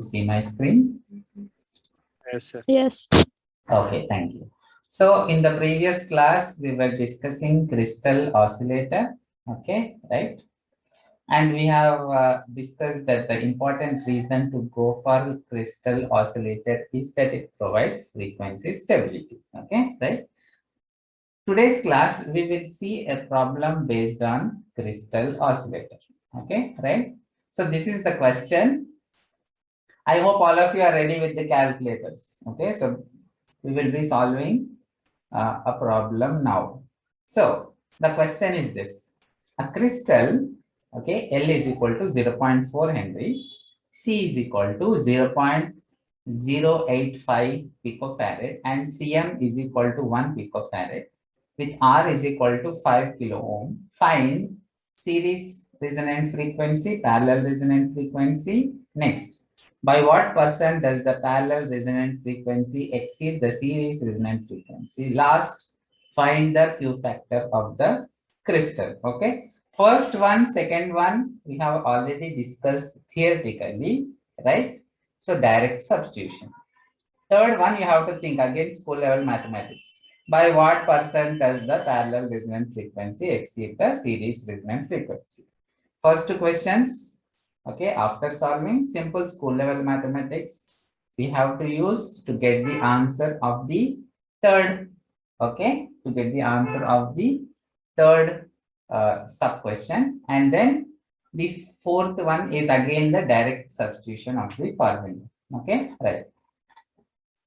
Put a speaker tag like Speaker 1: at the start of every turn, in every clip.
Speaker 1: See my screen?
Speaker 2: Yes, sir.
Speaker 3: Yes.
Speaker 1: Okay, thank you. So in the previous class, we were discussing crystal oscillator. Okay, right? And we have discussed that the important reason to go for crystal oscillator is that it provides frequency stability. Okay, right? Today's class, we will see a problem based on crystal oscillator. Okay, right? So this is the question. I hope all of you are ready with the calculators. Okay, so we will be solving a problem now. So the question is this: a crystal, okay, L is equal to 0.4 Henry, C is equal to 0.085 picofarad, and Cm is equal to 1 picofarad, with R is equal to 5 kilo ohm. Find series resonant frequency, parallel resonant frequency. Next, by what percent does the parallel resonant frequency exceed the series resonant frequency? Last, find the Q factor of the crystal. Okay. First one, second one, we have already discussed theoretically, right? So direct substitution. Third one, you have to think again school level mathematics. By what percent does the parallel resonant frequency exceed the series resonant frequency? First two questions, okay, after solving simple school level mathematics, we have to use to get the answer of the third, okay, to get the answer of the third sub question. And then the fourth one is again the direct substitution of the formula. Okay, right.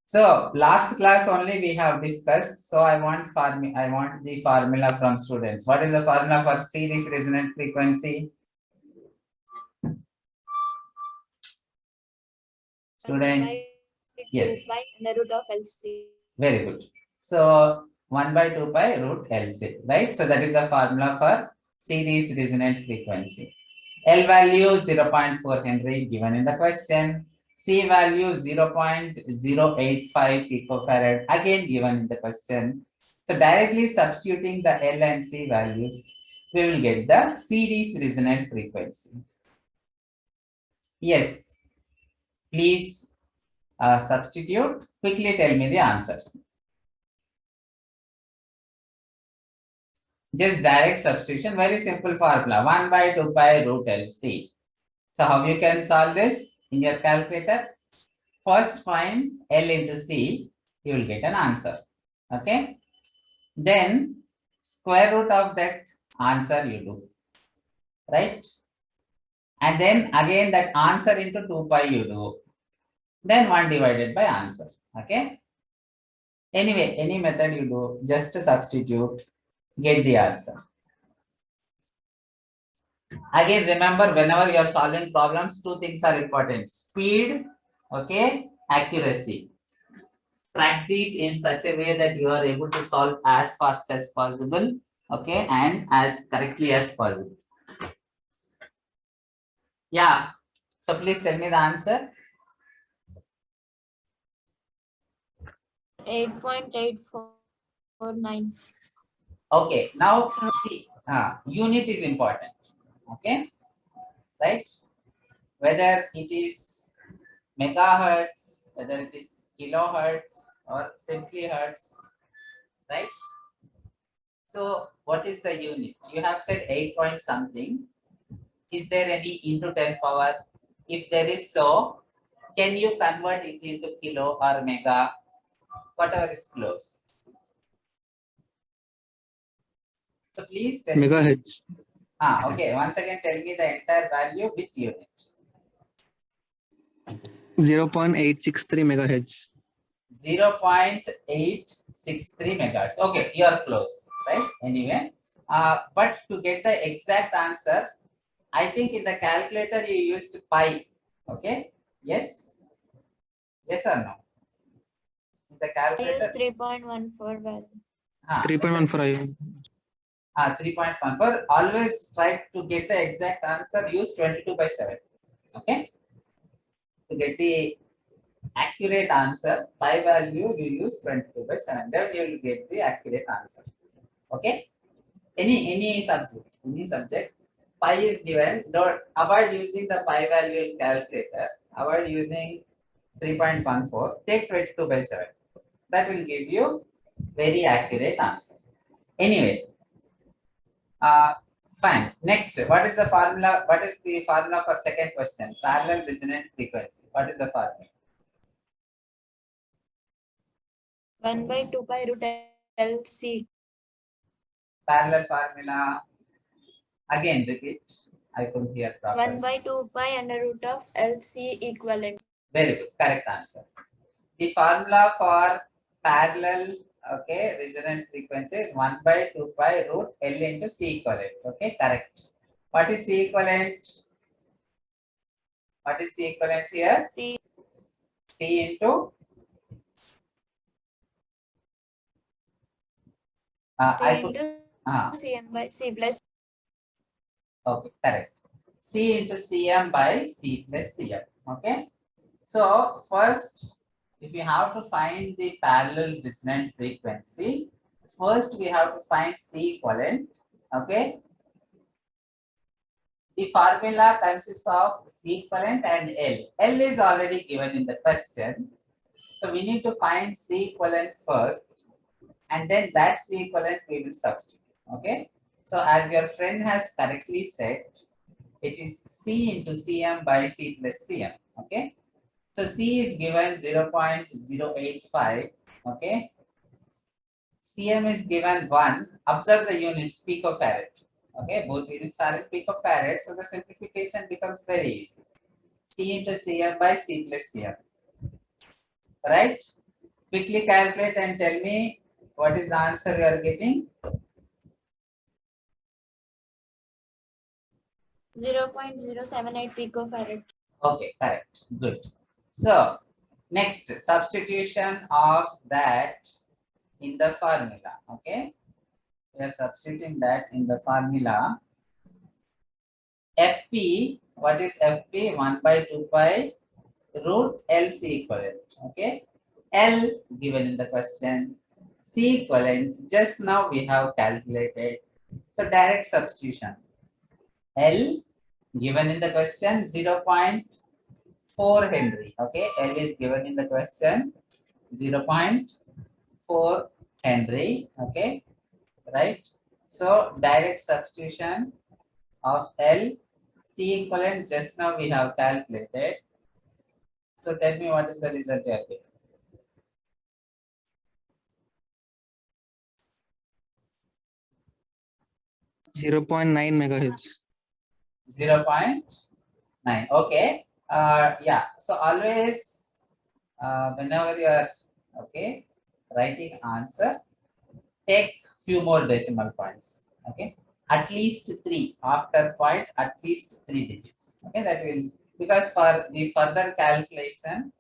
Speaker 1: So last class only we have discussed. So I want the formula from students. What is the formula for series resonant frequency? Students, yes.
Speaker 4: By the root of LC.
Speaker 1: Very good. So 1 by 2 pi root LC, right? So that is the formula for series resonant frequency. L value 0.4 Henry given in the question. C value 0.085 picofarad again given in the question. So directly substituting the L and C values, we will get the series resonant frequency. Yes, please substitute. Quickly tell me the answer. Just direct substitution, very simple formula, 1 by 2 pi root LC. So how you can solve this in your calculator? First find L into C, you will get an answer. Okay. Then square root of that answer you do, right? And then again that answer into 2 pi you do. Then 1 divided by answer. Okay. Anyway, any method you do, just substitute, get the answer. Again, remember, whenever you are solving problems, two things are important: speed, okay, accuracy. Practice in such a way that you are able to solve as fast as possible, okay, and as correctly as possible. Yeah. So please tell me the answer.
Speaker 4: 8.849.
Speaker 1: Okay. Now see, unit is important. Okay, right? Whether it is megahertz, whether it is kilohertz or simply hertz, right? So what is the unit? You have said 8 point something. Is there any into 10 power? If there is so, can you convert it into kilo or mega? Whatever is close. So please tell me.
Speaker 5: Megahertz.
Speaker 1: Okay. Once again, tell me the entire value with unit.
Speaker 5: 0.863 megahertz.
Speaker 1: 0.863 megahertz. Okay, you are close, right? Anyway, but to get the exact answer, I think in the calculator you used pi. Okay. Yes. Yes or no? In the
Speaker 4: I
Speaker 1: calculator.
Speaker 4: use 3.14 value.
Speaker 5: 3.14.
Speaker 1: 3.14. Always try to get the exact answer. Use 22 by 7. Okay. To get the accurate answer, pi value you use 22 by 7. Then you will get the accurate answer. Okay. Any subject, pi is given. Don't avoid using the pi value in calculator. avoid using 3.14, take 22 by 7. That will give you very accurate answer. Anyway, fine. Next, what is the formula? What is the formula for second question? Parallel resonant frequency. What is the formula?
Speaker 4: 1 by 2 pi root LC.
Speaker 1: Parallel formula. Again, repeat. I couldn't hear
Speaker 4: 1
Speaker 1: properly.
Speaker 4: by 2 pi under root of LC equivalent.
Speaker 1: Very good. Correct answer. The formula for parallel, okay, resonant frequency is 1 by 2 pi root L into C equivalent. Okay, correct. What is C equivalent? What is C equivalent here?
Speaker 4: C
Speaker 1: C into I put
Speaker 4: into Cm by C plus.
Speaker 1: okay, correct. C into Cm by C plus Cm. Okay. So first, if you have to find the parallel resonant frequency, first we have to find C equivalent. Okay. The formula consists of C equivalent and L. L is already given in the question. So we need to find C equivalent first, and then that C equivalent we will substitute. Okay. So as your friend has correctly said, it is C into Cm by C plus Cm. Okay. So C is given 0.085. Okay. Cm is given 1. Observe the units picofarad. Okay, both units are in picofarad, so the simplification becomes very easy. C into Cm by C plus Cm. Right? Quickly calculate and tell me what is the answer you are getting.
Speaker 4: 0.078 picofarad.
Speaker 1: Okay, correct. Good. So, next substitution of that in the formula. Okay, we are substituting that in the formula. Fp, what is Fp? 1 by 2 pi root LC equivalent. Okay, L given in the question, C equivalent just now we have calculated. So direct substitution. L given in the question 0.4 Henry. Okay, L is given in the question 0.4 Henry. Okay, right? So direct substitution of L, C equivalent just now we have calculated. So tell me what is the result you are getting.
Speaker 5: 0.9 megahertz.
Speaker 1: 0.9. Okay. Yeah. So always, whenever you are okay writing answer, take few more decimal points. Okay. At least 3 after point. At least 3 digits. Okay. That will, because for the further calculation,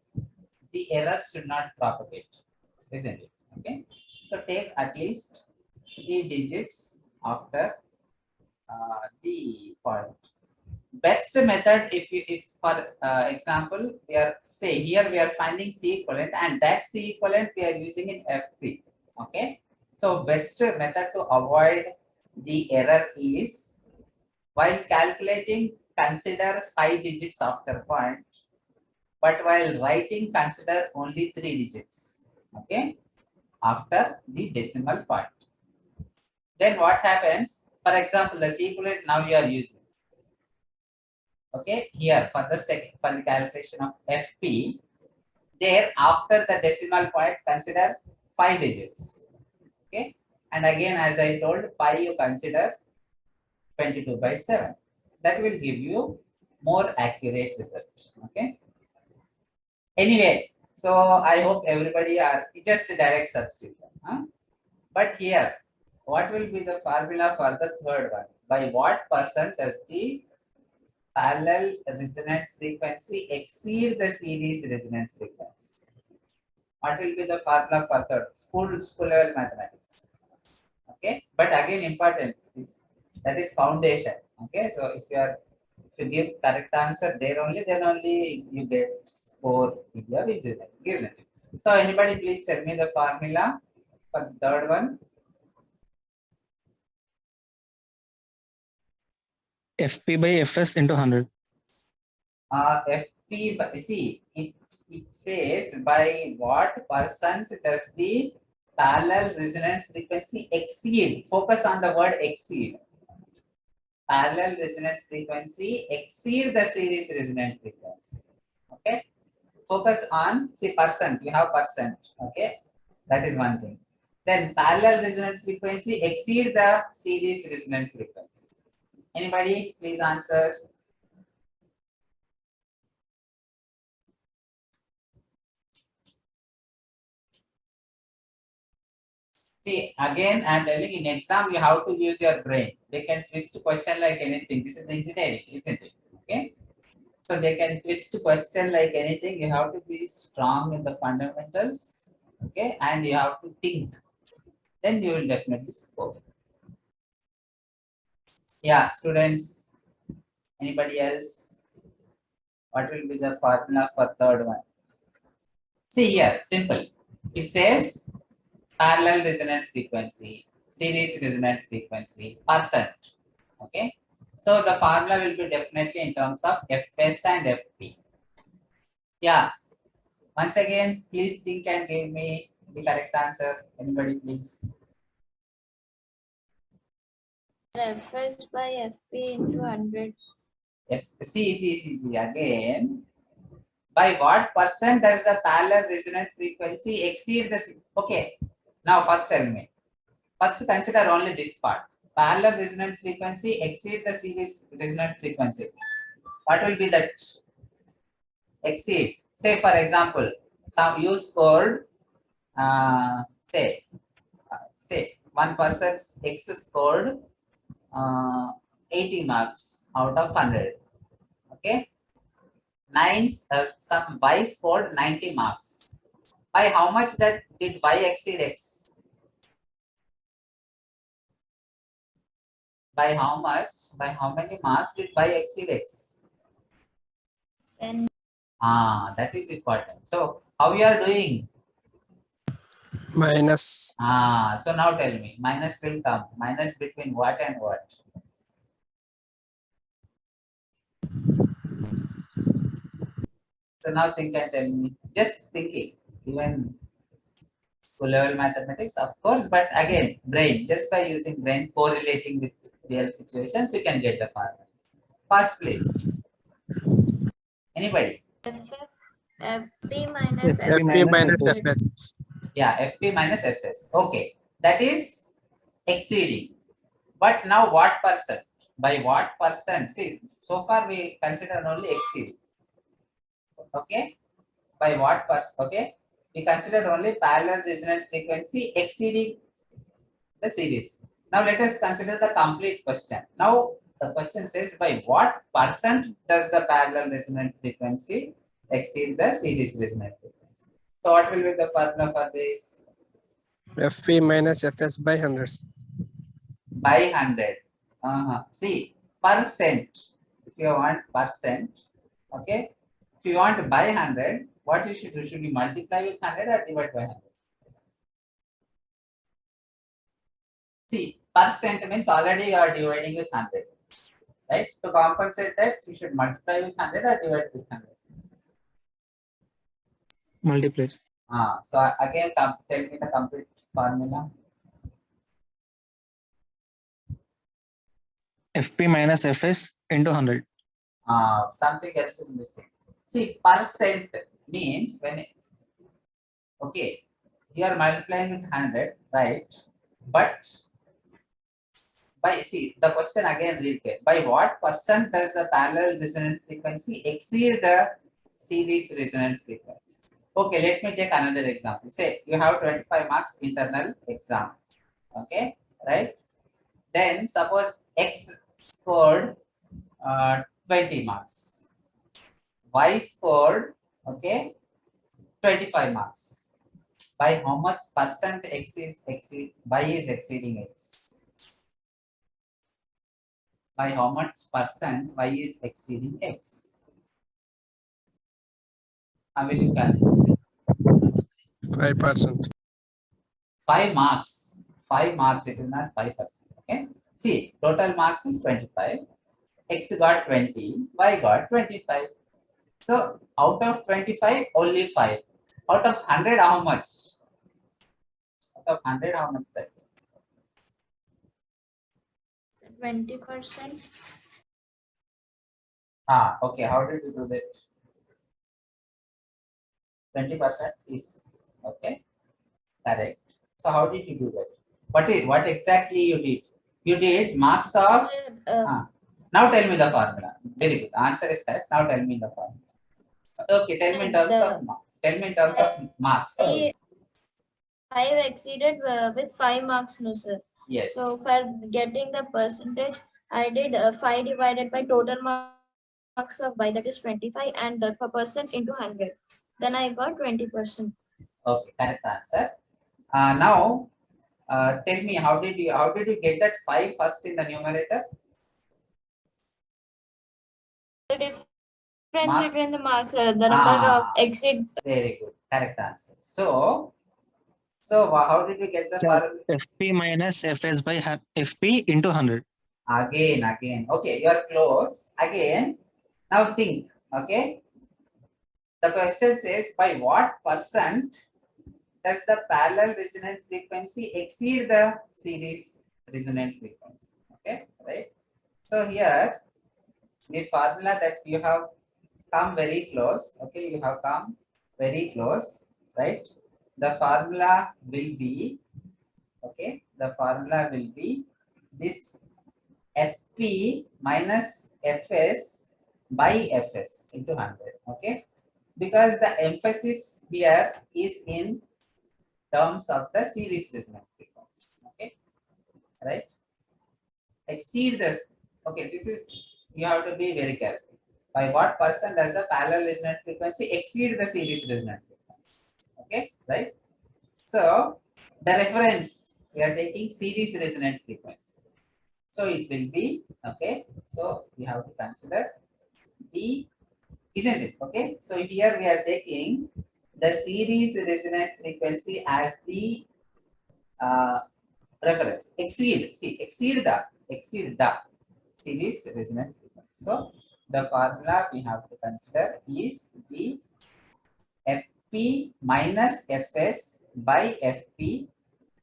Speaker 1: the error should not propagate, isn't it? Okay. So take at least 3 digits after the point. Best method, if for example we are say here we are finding C equivalent and that C equivalent we are using in FP. Okay, so best method to avoid the error is while calculating consider 5 digits after point, but while writing consider only 3 digits. Okay, after the decimal point. Then what happens? For example, the C equivalent now you are using. Okay, here for the second for the calculation of FP, there after the decimal point consider 5 digits. Okay, and again as I told pi you consider 22 by 7. That will give you more accurate result. Okay. Anyway, so I hope everybody are just a direct substitution. Huh? But here, what will be the formula for the third one? By what percent does the parallel resonant frequency exceed the series resonant frequency? What will be the formula for third? School level mathematics. Okay, but again important, that is foundation. Okay, so if you give correct answer there only, then only you get score in your engineering, isn't it? So anybody please tell me the formula for the third one.
Speaker 5: FP by Fs into 100.
Speaker 1: Fp see, it says by what percent does the parallel resonant frequency exceed? Focus on the word exceed. Parallel resonant frequency exceed the series resonant frequency. Okay. Focus on, see, percent. You have percent. Okay. That is one thing. Then parallel resonant frequency exceed the series resonant frequency. Anybody, please answer. See, again, I'm telling in exam, you have to use your brain. They can twist question like anything. This is engineering, isn't it? Okay. So they can twist question like anything. You have to be strong in the fundamentals. Okay. And you have to think. Then you will definitely score. Yeah, students. Anybody else? What will be the formula for third one? See here, simple. It says parallel resonant frequency, series resonant frequency, percent. Okay. So the formula will be definitely in terms of Fs and Fp. Yeah. Once again, please think and give me the correct answer. Anybody, please?
Speaker 4: Fs by Fp into 100.
Speaker 1: See again. By what percent does the parallel resonant frequency exceed the? Okay. Now first tell me. First consider only this part. Parallel resonant frequency exceed the series resonant frequency. What will be that? Exceed. Say for example, some you scored. Say one person's X scored 80 marks out of 100. Okay. Some Y scored 90 marks. By how much that did Y exceed X? By how much? By how many marks did Y exceed X?
Speaker 4: Then
Speaker 1: That is important. So how you are doing?
Speaker 2: Minus.
Speaker 1: So now tell me, minus will come. Minus between what and what? So now think and tell me. Just thinking. Even school level mathematics, of course, but again, brain. Just by using brain, correlating with real situations, you can get the formula. First, please. Anybody?
Speaker 4: Fp minus
Speaker 5: FP
Speaker 2: Fp
Speaker 5: minus
Speaker 2: minus
Speaker 5: Fs.
Speaker 2: Fs.
Speaker 1: Yeah, Fp minus Fs. Okay, that is exceeding. But now what percent? By what percent? See, so far we consider only exceeding. Okay, by what percent? Okay, we consider only parallel resonant frequency exceeding the series. Now let us consider the complete question. Now the question says by what percent does the parallel resonant frequency exceed the series resonant frequency? So what will be the formula for this?
Speaker 2: Fp minus Fs by 100.
Speaker 1: By 100. See, percent. If you want percent, okay. If you want by 100, what you should do? Should you multiply with 100 or divide by 100? See, percent means already you are dividing with 100, right? To compensate that, you should multiply with 100 or divide with 100.
Speaker 5: Multiply.
Speaker 1: So again, tell me the complete formula.
Speaker 5: Fp minus Fs into 100.
Speaker 1: Something else is missing. See, percent means when, okay, you are multiplying with 100, right? But by, see, the question again read here. By what percent does the parallel resonant frequency exceed the series resonant frequency? Okay, let me take another example. Say you have 25 marks internal exam. Okay, right? Then suppose X scored 20 marks. Y scored, okay, 25 marks. By how much percent Y is exceeding X? By how much percent Y is exceeding X? How will you calculate?
Speaker 2: 5%.
Speaker 1: 5 marks. 5 marks, it is not 5%. Okay. See, total marks is 25. X got 20, Y got 25. So out of 25, only 5. Out of 100, how much? Out of 100, how much that?
Speaker 4: 20%.
Speaker 1: Okay. How did you do that? 20% is okay. Correct. So how did you do that? What exactly you did? You did marks of. Now tell me the formula. Very good. Answer is correct. Now tell me the formula. Okay. Tell me in terms of marks. Tell me in terms of marks.
Speaker 4: 5 exceeded with 5 marks, no sir.
Speaker 1: Yes.
Speaker 4: So for getting the percentage, I did 5 divided by total marks of y, that is 25, and per percent into 100. Then I got 20%.
Speaker 1: Okay. Correct answer. Now tell me how did you get that 5 first in the numerator?
Speaker 4: The difference
Speaker 1: Mark.
Speaker 4: between the marks, the number of exceed.
Speaker 1: Very good. Correct answer. So how did you get the
Speaker 5: Sir,
Speaker 1: formula?
Speaker 5: FP minus FS by FP into 100.
Speaker 1: Again. Okay, you are close. Again. Now think. Okay. The question says by what percent does the parallel resonant frequency exceed the series resonant frequency? Okay, right? So here the formula that you have come very close. Okay, you have come very close, right? The formula will be, okay, the formula will be this FP minus FS by FS into 100. Okay, because the emphasis here is in terms of the series resonant frequency. Okay, right? Exceed this. Okay, this is, you have to be very careful. By what percent does the parallel resonant frequency exceed the series resonant frequency? Okay, right? So the reference, we are taking series resonant frequency. So it will be, okay. So we have to consider the, isn't it? Okay. So here we are taking the series resonant frequency as the reference. Exceed the series resonant frequency. So the formula we have to consider is the FP minus FS by FP.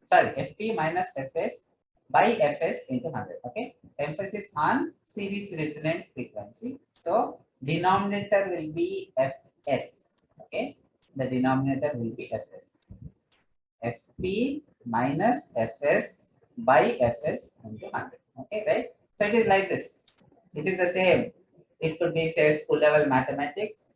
Speaker 1: Sorry, FP minus FS by FS into 100. Okay. Emphasis on series resonant frequency. So denominator will be FS. Okay. The denominator will be FS. FP minus FS by FS into 100. Okay, right? So it is like this. It is the same. It could be, say, school level mathematics.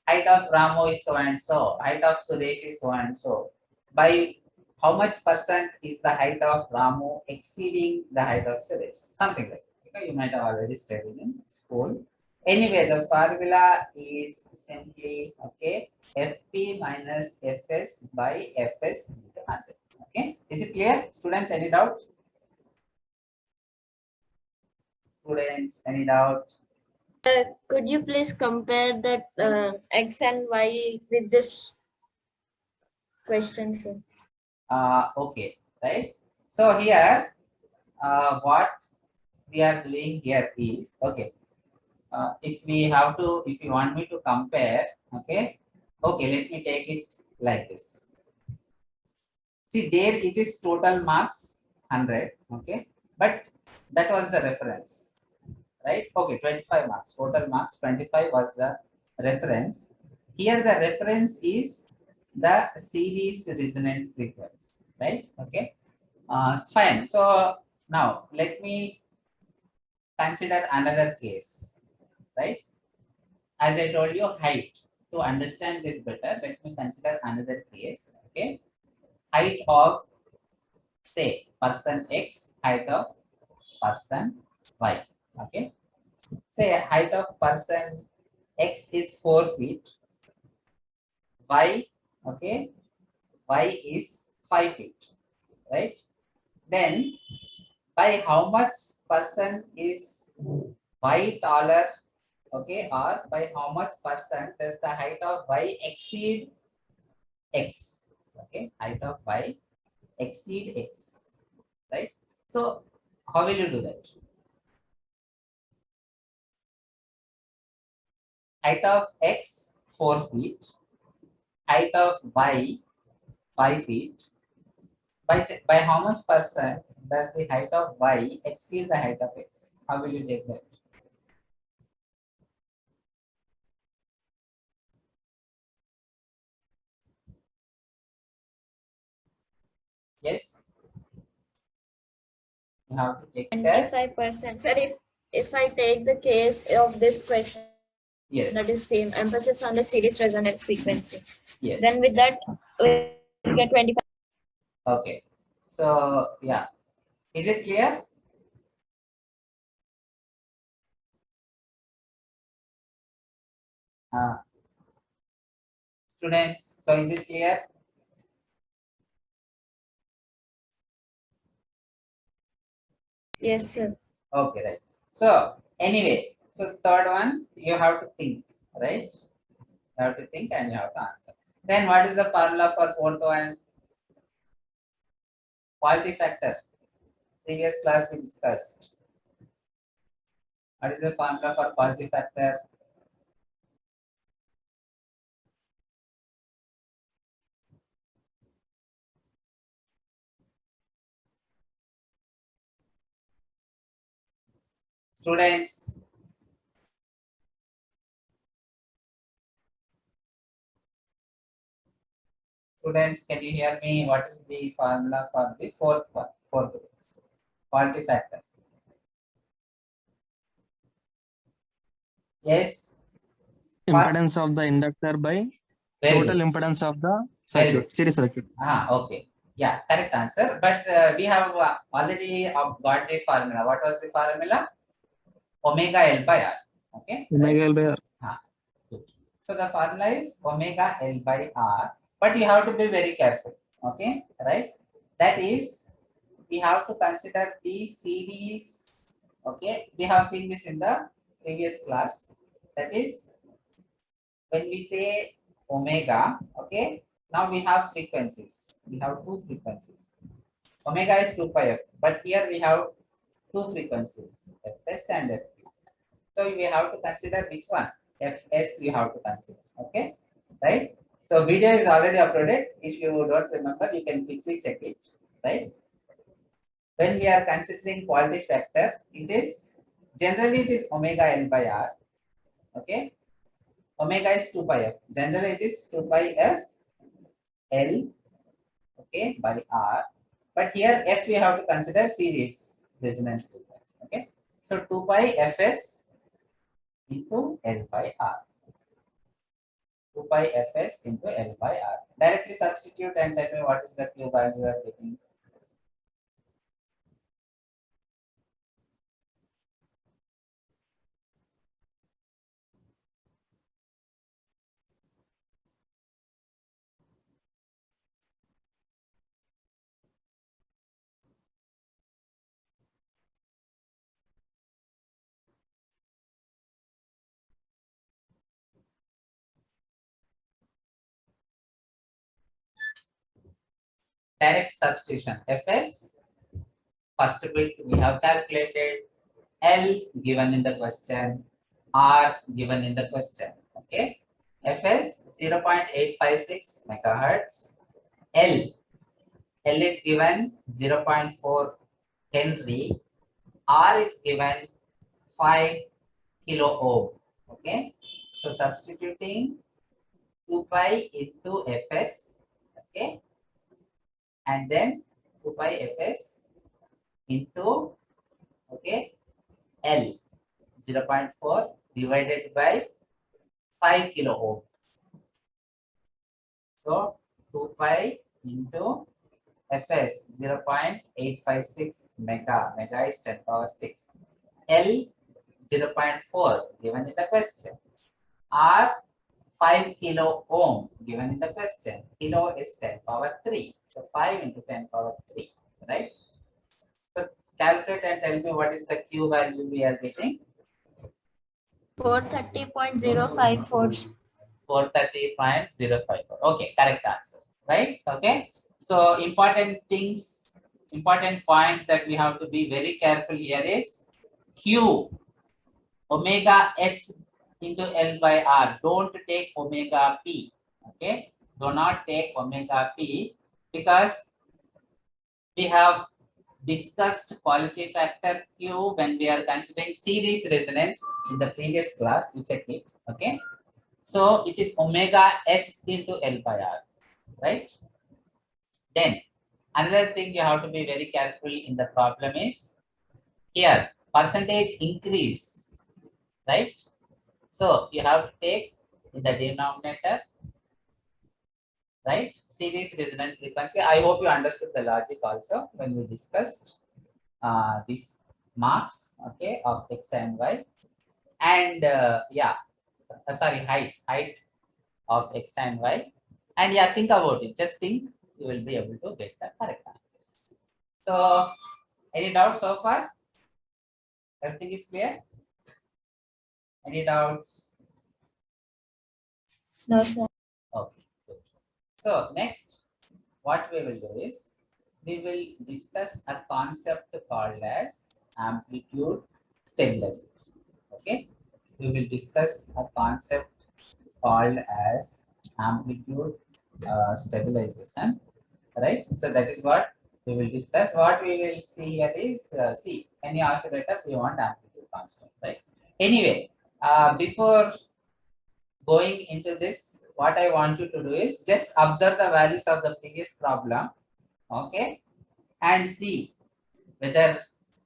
Speaker 1: Height of Ramo is so and so. Height of Suresh is so and so. By how much percent is the height of Ramu exceeding the height of Suresh? Something like that. Okay, you might have already studied in school. Anyway, the formula is simply, okay, FP minus FS by FS into 100. Okay, is it clear? Students, any doubt? Students, any doubt?
Speaker 4: Could you please compare that x and y with this question, sir?
Speaker 1: Okay, right. So here, what we are doing here is, okay, if you want me to compare, okay, let me take it like this. See, there it is total marks 100, okay, but that was the reference, right? Okay, 25 marks, total marks 25 was the reference. Here the reference is the series resonant frequency, right? Okay, fine. So now let me consider another case, right? As I told you, height. To understand this better, let me consider another case. Okay, height of, say, person X, height of person Y. Okay, say height of person X is 4 feet. Y, okay, Y is 5 feet, right? Then by how much person is Y taller, okay, or by how much percent does the height of Y exceed X? Okay, height of Y exceed X, right? So how will you do that? height of X 4 feet, height of Y 5 feet. By how much percent does the height of Y exceed the height of X? How will you take that? Yes. You have to take test.
Speaker 4: 25%. Sir, if I take the case of this question,
Speaker 1: Yes.
Speaker 4: that is same emphasis on the series resonant frequency.
Speaker 1: Yes.
Speaker 4: Then with that, we get 25.
Speaker 1: Okay. So yeah. Is it clear? Students, so is it clear?
Speaker 4: Yes, sir.
Speaker 1: Okay, right. So anyway, so third one, you have to think, right? You have to think and you have to answer. Then what is the formula for fourth one? Quality factor. Previous class we discussed. What is the formula for quality factor? Students, students, can you hear me? What is the formula for the fourth one? Fourth quality factor. Yes. First,
Speaker 5: Impedance of the inductor by
Speaker 1: very
Speaker 5: total
Speaker 1: good.
Speaker 5: impedance of the
Speaker 1: Very
Speaker 5: circuit,
Speaker 1: good.
Speaker 5: series circuit.
Speaker 1: Okay. Yeah, correct answer. But we have already got the formula. What was the formula? Omega L by R. Okay.
Speaker 5: Omega L by R.
Speaker 1: Good. So the formula is omega L by R. But you have to be very careful. Okay. Right. That is, we have to consider the series. Okay. We have seen this in the previous class. That is, when we say omega, okay, now we have frequencies. We have two frequencies. Omega is 2 pi f, but here we have two frequencies, fs and fq. So we have to consider which one, fs you have to consider, okay, right? So video is already uploaded. If you don't remember, you can quickly check it, right? When we are considering quality factor, it is generally it is omega L by R, okay. Omega is 2 pi f. Generally it is 2 pi f L, okay, by R. But here f we have to consider series resonance frequency, okay. So 2 pi fs into L by R. 2 pi fs into L by R. Directly substitute and tell me what is the Q value you are getting. Direct substitution. Fs, first bit we have calculated, L given in the question, R given in the question. Okay. Fs 0.856 megahertz. L is given 0.4 Henry. R is given 5 kilo ohm. Okay. So substituting 2 pi into Fs. Okay. And then 2 pi Fs into, okay, L 0.4 divided by 5 kilo ohm. So 2 pi into Fs 0.856 mega. Mega is 10 power 6. L 0.4 given in the question. R 5 kilo ohm given in the question. Kilo is 10 power 3. So 5 into 10 power 3. Right? So calculate and tell me what is the Q value we are getting.
Speaker 4: 430.054.
Speaker 1: 430.054. Okay, correct answer. Right? Okay. So important things, important points that we have to be very careful here is Q, omega S into L by R. Don't take omega P. Okay. Do not take omega P because we have discussed quality factor Q when we are considering series resonance in the previous class. You check it. Okay. So it is omega S into L by R. Right. Then another thing you have to be very careful in the problem is here percentage increase, right? So you have to take in the denominator, right? Series resonant frequency. I hope you understood the logic also when we discussed these marks, okay, of X and Y. And sorry, height of X and Y. And yeah, think about it. Just think, you will be able to get the correct answers. So, any doubts so far? Everything is clear? Any doubts?
Speaker 4: No, sir.
Speaker 1: Okay, good. So, next, what we will do is, we will discuss a concept called as amplitude stabilization. Okay, we will discuss a concept called as amplitude stabilization, right? So that is what we will discuss. What we will see here is, see, any oscillator we want amplitude constant, right? Anyway, before going into this, what I want you to do is just observe the values of the previous problem, okay, and see whether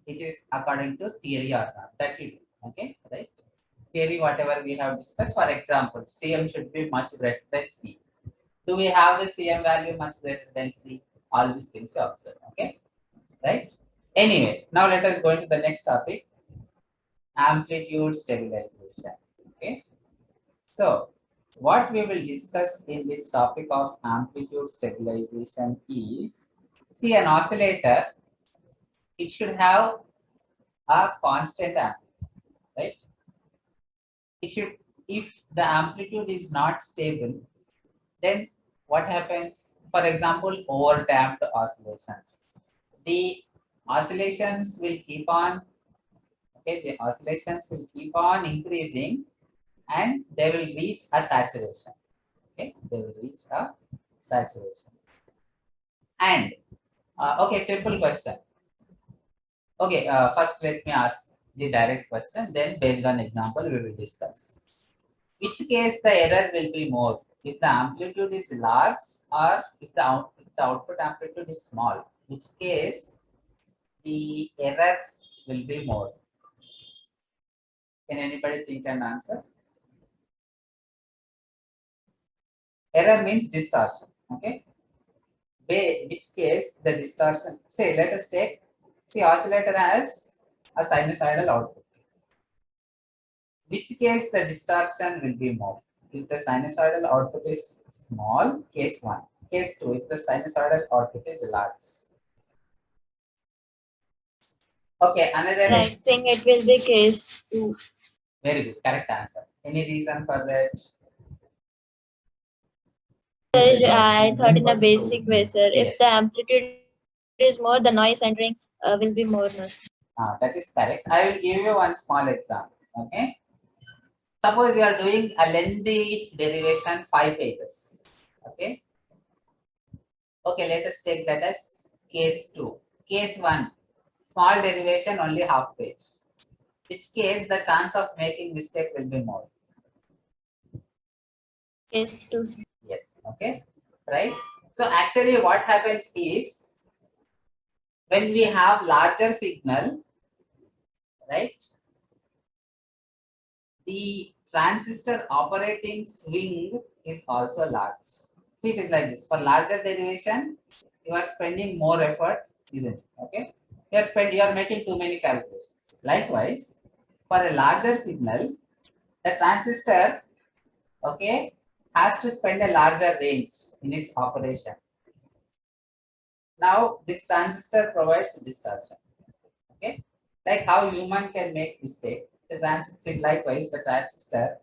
Speaker 1: it is according to theory or not. That you do, okay, right? Theory, whatever we have discussed, for example, CM should be much greater than C. Do we have the CM value much greater than C? All these things you observe, okay, right? Anyway, now let us go into the next topic, amplitude stabilization, okay? So, what we will discuss in this topic of amplitude stabilization is, see, an oscillator, it should have a constant amplitude, right? It should, if the amplitude is not stable, then what happens? For example, over damped oscillations. The oscillations will keep on, okay, the oscillations will keep on increasing and they will reach a saturation. Okay, they will reach a saturation. And okay, simple question. Okay, first let me ask the direct question, then based on example we will discuss. Which case the error will be more? If the amplitude is large or if the output amplitude is small? Which case the error will be more? Can anybody think an answer? Error means distortion. Okay. Which case the distortion? Say, let us take, see, oscillator has a sinusoidal output. Which case the distortion will be more? If the sinusoidal output is small, case 1. Case 2, if the sinusoidal output is large. Okay, another
Speaker 4: I think it will be case 2.
Speaker 1: very good, correct answer. Any reason for that?
Speaker 4: Sir, I thought in a basic way, sir, if
Speaker 1: Yes.
Speaker 4: the amplitude is more, the noise entering will be more. No, sir.
Speaker 1: That is correct. I will give you one small example. Okay. Suppose you are doing a lengthy derivation, 5 pages. Okay. Okay, let us take that as case 2. Case 1, small derivation, only half page. Which case the chance of making mistake will be more?
Speaker 4: Case 2. Sir.
Speaker 1: Yes. Okay. Right. So actually what happens is, when we have larger signal, right, the transistor operating swing is also large. See, it is like this. For larger derivation, you are spending more effort, isn't it? Okay. You are making too many calculations. Likewise, for a larger signal, the transistor, okay, has to spend a larger range in its operation. Now, this transistor provides distortion. Okay, like how human can make mistake, the transistor, likewise the transistor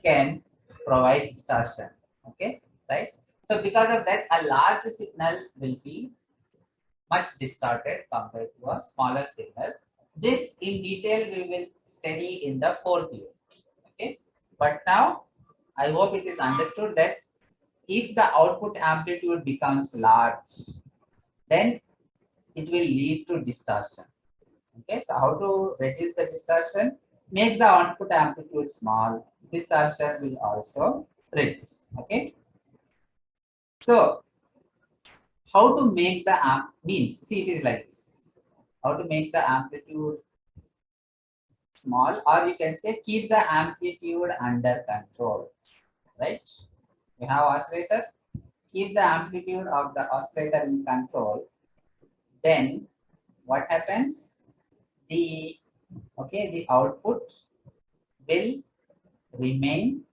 Speaker 1: can provide distortion. Okay, right? So because of that, a large signal will be much distorted compared to a smaller signal. This in detail we will study in the 4th unit. Okay, But now I hope it is understood that if the output amplitude becomes large, then it will lead to distortion. Okay, so how to reduce the distortion? Make the output amplitude small. Distortion will also reduce. Okay, so how to make the means? See, it is like this. How to make the amplitude small, or you can say keep the amplitude under control. Right? You have oscillator. Keep the amplitude of the oscillator in control. Then what happens? The output will remain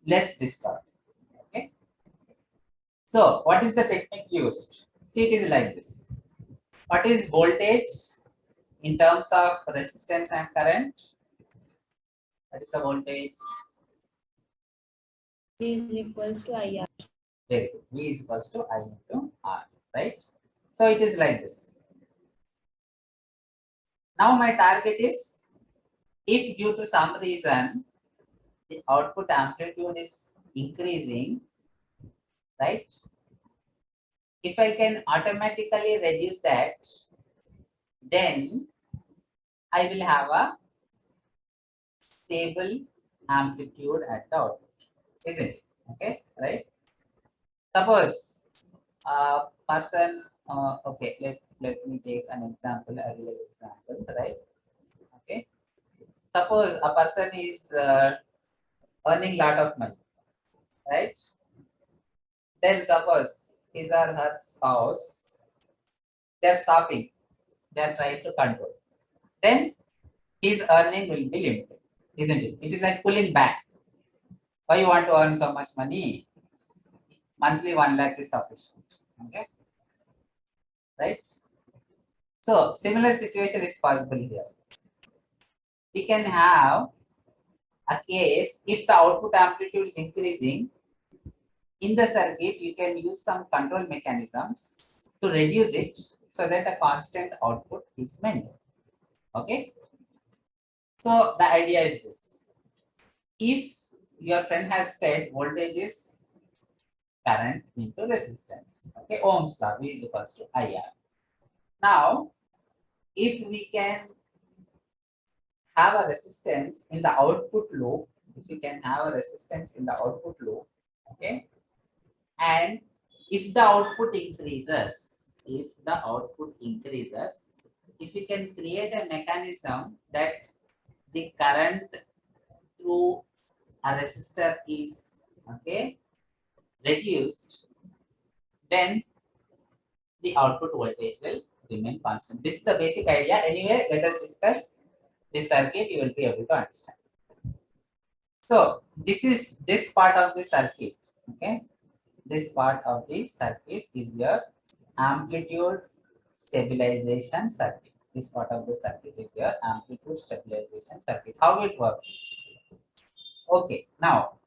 Speaker 1: less distorted. Okay. So what is the technique used? See, it is like this. What is voltage in terms of resistance and current? What is the voltage?
Speaker 4: V is equals to IR.
Speaker 1: Very good. V is equals to I into R, right? So it is like this. Now my target is, if due to some reason the output amplitude is increasing, right? If I can automatically reduce that, then I will have a stable amplitude at the output, isn't it? Okay, right? Suppose a person, okay, let me take an example, a real example, right? Okay, suppose a person is earning lot of money, right? Then suppose his or her spouse, they're stopping, they're trying to control. Then his earning will be limited, isn't it? It is like pulling back. Why you want to earn so much money? Monthly 1 lakh is sufficient. Okay, right? So similar situation is possible here. We can have a case if the output amplitude is increasing in the circuit, you can use some control mechanisms to reduce it so that a constant output is maintained. Okay. So the idea is this. If your friend has said voltage is current into resistance, okay, Ohm's law, V is equals to IR. Now, if we can have a resistance in the output loop, okay, and if the output increases, if we can create a mechanism that the current through a resistor is, okay, reduced, then the output voltage will remain constant. This is the basic idea. Anyway, let us discuss this circuit, you will be able to understand. So this is this part of the circuit. Okay, this part of the circuit is your amplitude stabilization circuit. This part of the circuit is your amplitude stabilization circuit. How it works? Okay, now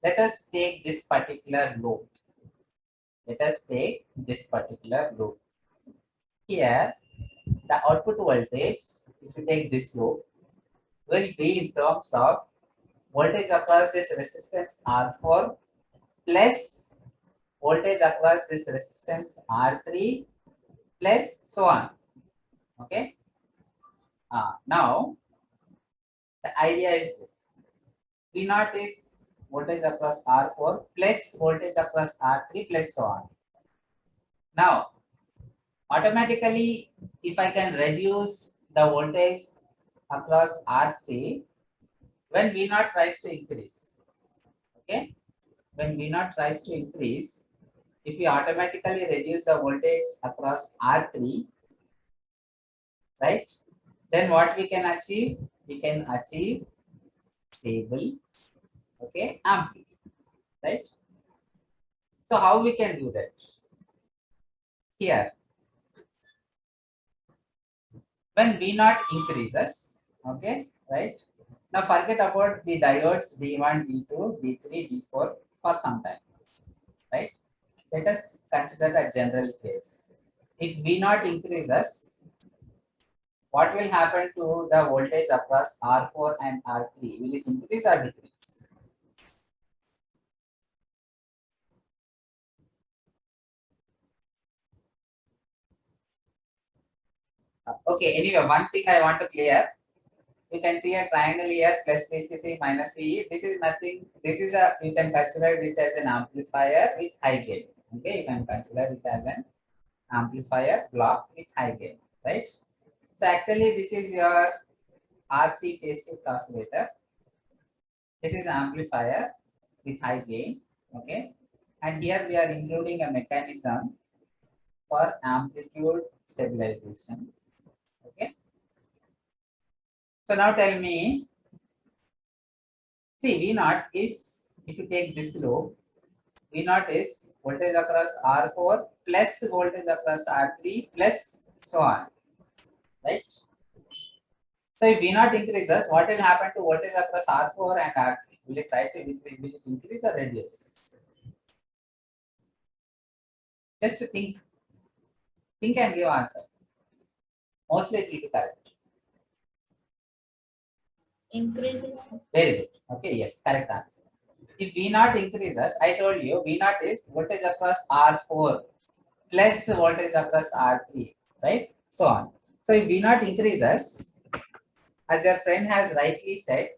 Speaker 1: let us take this particular loop. Here, the output voltage, if you take this loop, will be in terms of voltage across this resistance R4 plus voltage across this resistance R3 plus so on. Okay. Now, the idea is this. V0 is voltage across R4 plus voltage across R3 plus so on. Now, automatically, if I can reduce the voltage across R3, when V0 tries to increase, okay, when V0 tries to increase, if we automatically reduce the voltage across R3, right, then what we can achieve? We can achieve stable, okay, amplitude, right? So how we can do that? Here, when V0 increases, okay, right? Now forget about the diodes D1, D2, D3, D4 for some time, right? Let us consider a general case. If V0 increases, what will happen to the voltage across R4 and R3? Will it increase or decrease? Okay, anyway, one thing I want to clear. You can see a triangle here plus VCC minus VE. This is nothing. This is a, you can consider it as an amplifier with high gain. Okay, you can consider it as an amplifier block with high gain, right? So actually, this is your RC phase shift oscillator. This is amplifier with high gain. Okay, and here we are including a mechanism for amplitude stabilization. Okay. So now tell me, see V naught is, if you take this loop, V naught is voltage across R4 plus voltage across R3 plus so on, right? So if V naught increases, what will happen to voltage across R4 and R3? Will it will it increase or reduce? Just to think and give answer. Mostly it will be correct.
Speaker 4: Increases.
Speaker 1: Very good. Okay, yes, correct answer. If V naught increases, I told you V naught is voltage across R4 plus voltage across R3, right? So on. So if V naught increases, as your friend has rightly said,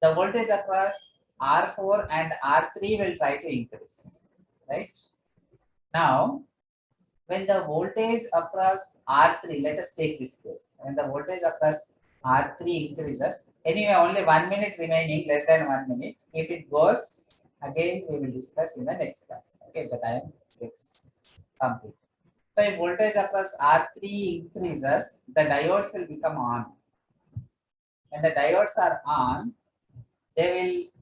Speaker 1: the voltage across R4 and R3 will try to increase, right? Now, when the voltage across R3, let us take this case. When the voltage across R3 increases, anyway, only 1 minute remaining, less than 1 minute. If it goes, again, we will discuss in the next class. Okay, the time gets complete. So if voltage across R3 increases, the diodes will become on. When the diodes are on, they will